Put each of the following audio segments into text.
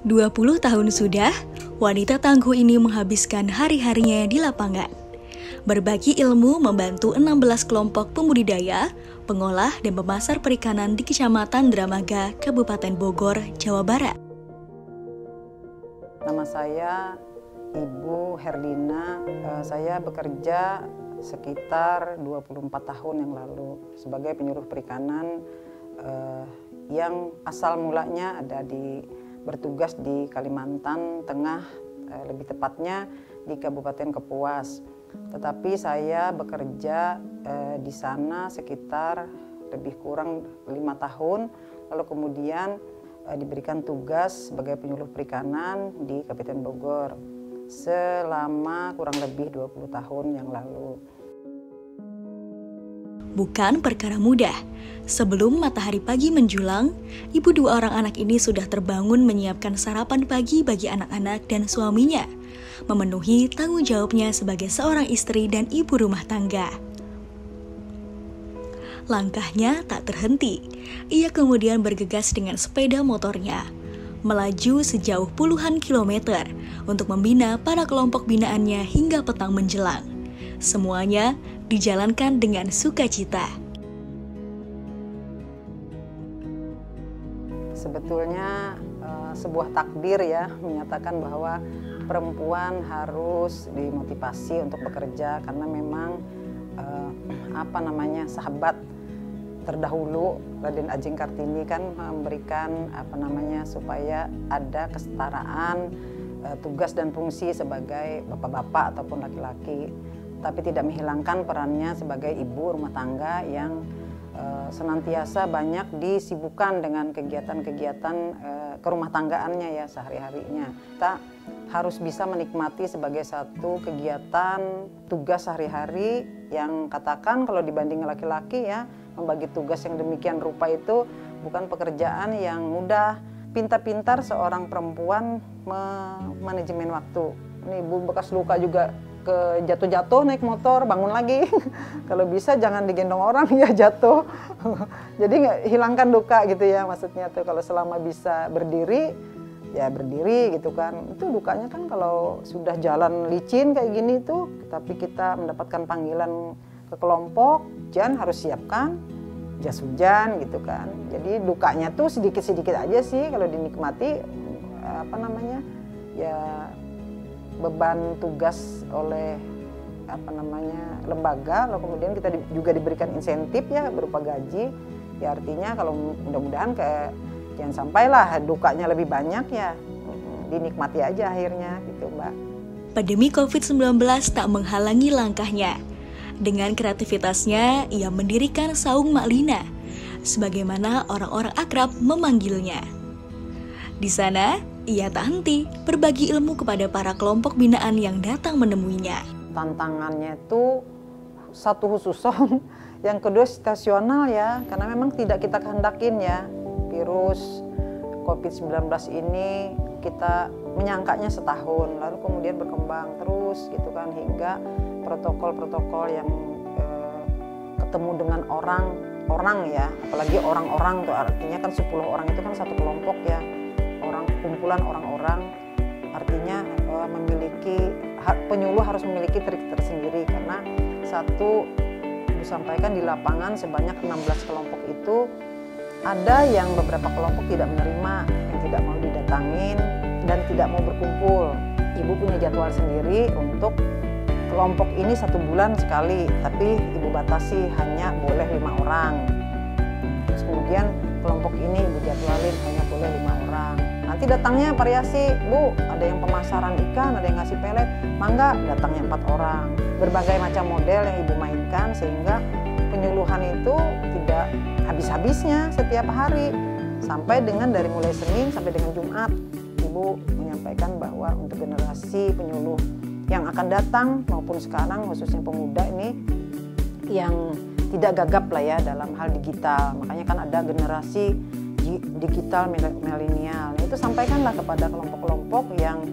20 tahun sudah, wanita tangguh ini menghabiskan hari-harinya di lapangan. Berbagi ilmu membantu 16 kelompok pembudidaya, pengolah, dan pemasar perikanan di Kecamatan Dramaga, Kabupaten Bogor, Jawa Barat. Nama saya Ibu Herdina, saya bekerja sekitar 24 tahun yang lalu sebagai penyuluh perikanan yang asal mulanya bertugas di Kalimantan Tengah, lebih tepatnya di Kabupaten Kapuas. Tetapi saya bekerja di sana sekitar lebih kurang 5 tahun, lalu kemudian diberikan tugas sebagai penyuluh perikanan di Kabupaten Bogor selama kurang lebih 20 tahun yang lalu. Bukan perkara mudah. Sebelum matahari pagi menjulang, ibu dua orang anak ini sudah terbangun menyiapkan sarapan pagi bagi anak-anak dan suaminya, memenuhi tanggung jawabnya sebagai seorang istri dan ibu rumah tangga. Langkahnya tak terhenti. Ia kemudian bergegas dengan sepeda motornya, melaju sejauh puluhan kilometer untuk membina para kelompok binaannya hingga petang menjelang. Semuanya dijalankan dengan sukacita. Sebetulnya sebuah takdir ya menyatakan bahwa perempuan harus dimotivasi untuk bekerja karena memang sahabat terdahulu Raden Adjing Kartini kan memberikan supaya ada kesetaraan tugas dan fungsi sebagai bapak-bapak ataupun laki-laki, tapi tidak menghilangkan perannya sebagai ibu rumah tangga yang senantiasa banyak disibukkan dengan kegiatan-kegiatan kerumah tanggaannya ya sehari-harinya. Kita harus bisa menikmati sebagai satu kegiatan tugas sehari-hari yang katakan kalau dibanding laki-laki ya, membagi tugas yang demikian rupa itu bukan pekerjaan yang mudah. Pintar-pintar seorang perempuan manajemen waktu. Ini ibu bekas luka juga, jatuh-jatuh naik motor, bangun lagi. Kalau bisa jangan digendong orang ya jatuh. Jadi nggak hilangkan duka gitu ya maksudnya tuh. Kalau selama bisa berdiri ya berdiri gitu kan. Itu dukanya kan kalau sudah jalan licin kayak gini tuh, tapi kita mendapatkan panggilan ke kelompok, Jan harus siapkan jas hujan gitu kan. Jadi dukanya tuh sedikit-sedikit aja sih kalau dinikmati ya beban tugas oleh lembaga, lalu kemudian kita juga diberikan insentif ya berupa gaji. Ya artinya kalau mudah-mudahan jangan sampailah dukanya lebih banyak ya, dinikmati aja akhirnya gitu Mbak. Pandemi COVID-19 tak menghalangi langkahnya. Dengan kreativitasnya, ia mendirikan Saung Mak Lina, sebagaimana orang-orang akrab memanggilnya. Di sana, ia tak henti berbagi ilmu kepada para kelompok binaan yang datang menemuinya. Tantangannya itu satu khususon, yang kedua situasional ya, karena memang tidak kita kehendakin ya. Virus COVID-19 ini kita menyangkanya setahun, lalu kemudian berkembang terus gitu kan, hingga protokol-protokol yang ketemu dengan orang ya, apalagi orang-orang tuh artinya kan 10 orang itu kan satu kelompok ya, kumpulan orang-orang, artinya penyuluh harus memiliki trik tersendiri karena satu disampaikan di lapangan sebanyak 16 kelompok itu ada yang beberapa kelompok tidak menerima, yang tidak mau didatangin dan tidak mau berkumpul. Ibu punya jadwal sendiri untuk kelompok ini 1 bulan sekali, tapi ibu batasi hanya boleh 5 orang. Terus kemudian kelompok ini ibu jadwalin hanya boleh 5 orang. Nanti datangnya variasi, Bu, ada yang pemasaran ikan, ada yang ngasih pelet, mangga datangnya 4 orang. Berbagai macam model yang ibu mainkan sehingga penyuluhan itu tidak habis-habisnya setiap hari. Sampai dengan dari mulai Senin sampai dengan Jumat, ibu menyampaikan bahwa untuk generasi penyuluh yang akan datang maupun sekarang khususnya pemuda ini yang tidak gagap lah ya dalam hal digital. Makanya kan ada generasi digital milenial. Itu sampaikanlah kepada kelompok-kelompok yang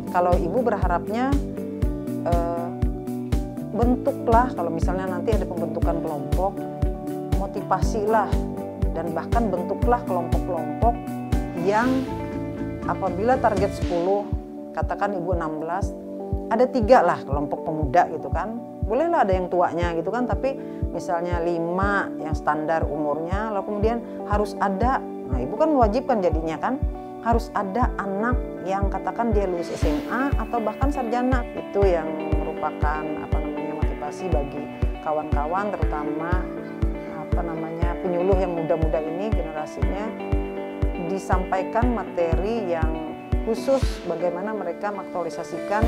kalau ibu berharapnya bentuklah, kalau misalnya nanti ada pembentukan kelompok, motivasilah dan bahkan bentuklah kelompok-kelompok yang apabila target 10, katakan ibu 16, ada 3 lah kelompok pemuda gitu kan. Bolehlah ada yang tuanya gitu kan, tapi misalnya 5 yang standar umurnya, lalu kemudian harus ada, nah ibu kan mewajibkan jadinya kan, harus ada anak yang katakan dia lulus SMA atau bahkan sarjana. Itu yang merupakan motivasi bagi kawan-kawan, terutama penyuluh yang muda-muda ini, generasinya, disampaikan materi yang khusus bagaimana mereka mengaktualisasikan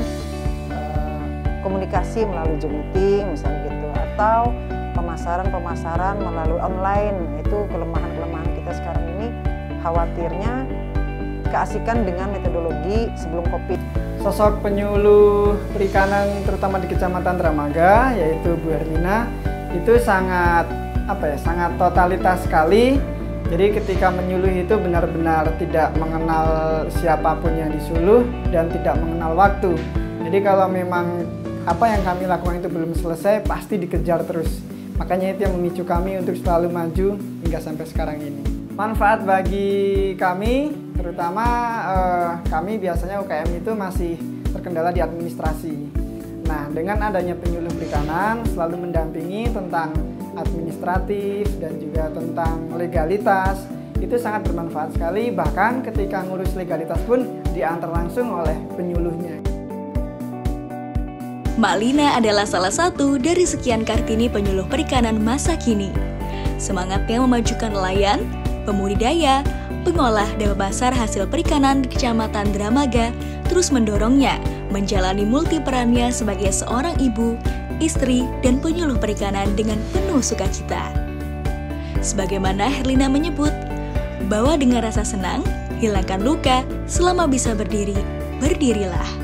komunikasi melalui Zoom meeting misalnya gitu, atau pemasaran melalui online. Itu kelemahan-kelemahan kita sekarang ini, khawatirnya keasikan dengan metodologi sebelum Covid. Sosok penyuluh perikanan terutama di Kecamatan Dramaga, yaitu Bu Herlina, itu sangat totalitas sekali. Jadi ketika menyuluh itu benar-benar tidak mengenal siapapun yang disuluh dan tidak mengenal waktu. Jadi kalau memang apa yang kami lakukan itu belum selesai, pasti dikejar terus. Makanya itu yang memicu kami untuk selalu maju hingga sampai sekarang ini. Manfaat bagi kami, terutama kami biasanya UKM itu masih terkendala di administrasi. Nah, dengan adanya penyuluh perikanan selalu mendampingi tentang administratif dan juga tentang legalitas, itu sangat bermanfaat sekali. Bahkan ketika ngurus legalitas pun diantar langsung oleh penyuluhnya. Mak Lina adalah salah satu dari sekian Kartini penyuluh perikanan masa kini. Semangatnya memajukan nelayan, pembudidaya, pengolah dan pembasar hasil perikanan di Kecamatan Dramaga terus mendorongnya menjalani multi perannya sebagai seorang ibu, istri, dan penyuluh perikanan dengan penuh sukacita. Sebagaimana Herlina menyebut, bahwa dengan rasa senang, hilangkan luka, selama bisa berdiri, berdirilah.